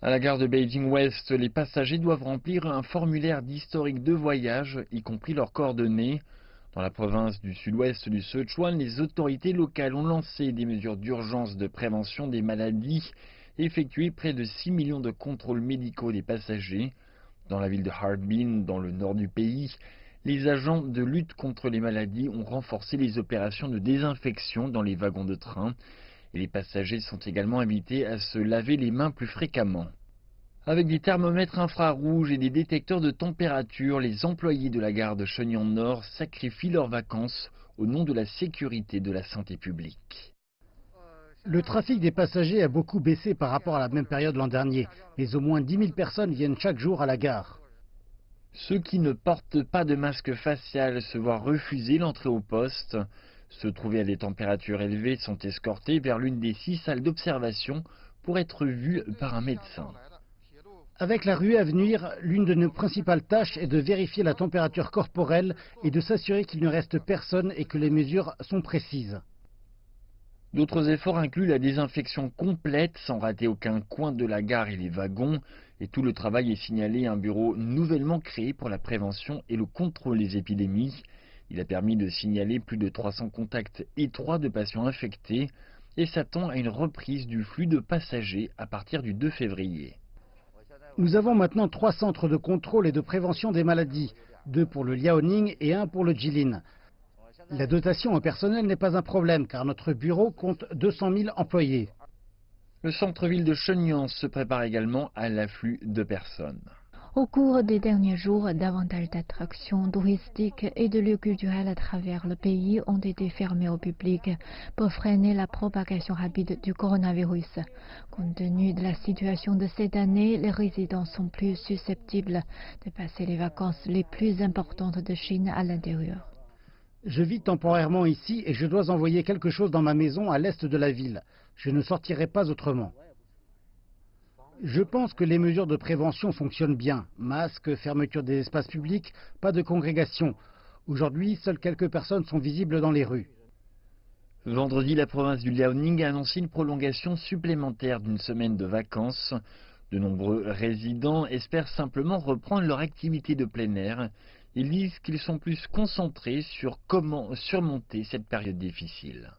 À la gare de Beijing-Ouest, les passagers doivent remplir un formulaire d'historique de voyage, y compris leurs coordonnées. Dans la province du sud-ouest du Sichuan, les autorités locales ont lancé des mesures d'urgence de prévention des maladies et effectué près de 6 millions de contrôles médicaux des passagers. Dans la ville de Harbin, dans le nord du pays, les agents de lutte contre les maladies ont renforcé les opérations de désinfection dans les wagons de train et les passagers sont également invités à se laver les mains plus fréquemment. Avec des thermomètres infrarouges et des détecteurs de température, les employés de la gare de Shenyang Nord sacrifient leurs vacances au nom de la sécurité et de la santé publique. Le trafic des passagers a beaucoup baissé par rapport à la même période l'an dernier, mais au moins 10 000 personnes viennent chaque jour à la gare. Ceux qui ne portent pas de masque facial se voient refuser l'entrée au poste. Ceux trouvés à des températures élevées sont escortés vers l'une des 6 salles d'observation pour être vus par un médecin. Avec la ruée à venir, l'une de nos principales tâches est de vérifier la température corporelle et de s'assurer qu'il ne reste personne et que les mesures sont précises. D'autres efforts incluent la désinfection complète sans rater aucun coin de la gare et les wagons. Et tout le travail est signalé à un bureau nouvellement créé pour la prévention et le contrôle des épidémies. Il a permis de signaler plus de 300 contacts étroits de patients infectés et s'attend à une reprise du flux de passagers à partir du 2 février. Nous avons maintenant 3 centres de contrôle et de prévention des maladies, 2 pour le Liaoning et 1 pour le Jilin. La dotation en personnel n'est pas un problème car notre bureau compte 200 000 employés. Le centre-ville de Shenyang se prépare également à l'afflux de personnes. Au cours des derniers jours, davantage d'attractions touristiques et de lieux culturels à travers le pays ont été fermés au public pour freiner la propagation rapide du coronavirus. Compte tenu de la situation de cette année, les résidents sont plus susceptibles de passer les vacances les plus importantes de Chine à l'intérieur. Je vis temporairement ici et je dois envoyer quelque chose dans ma maison à l'est de la ville. Je ne sortirai pas autrement. Je pense que les mesures de prévention fonctionnent bien. Masques, fermeture des espaces publics, pas de congrégation. Aujourd'hui, seules quelques personnes sont visibles dans les rues. Vendredi, la province du Liaoning a annoncé une prolongation supplémentaire d'une semaine de vacances. De nombreux résidents espèrent simplement reprendre leur activité de plein air. Ils disent qu'ils sont plus concentrés sur comment surmonter cette période difficile.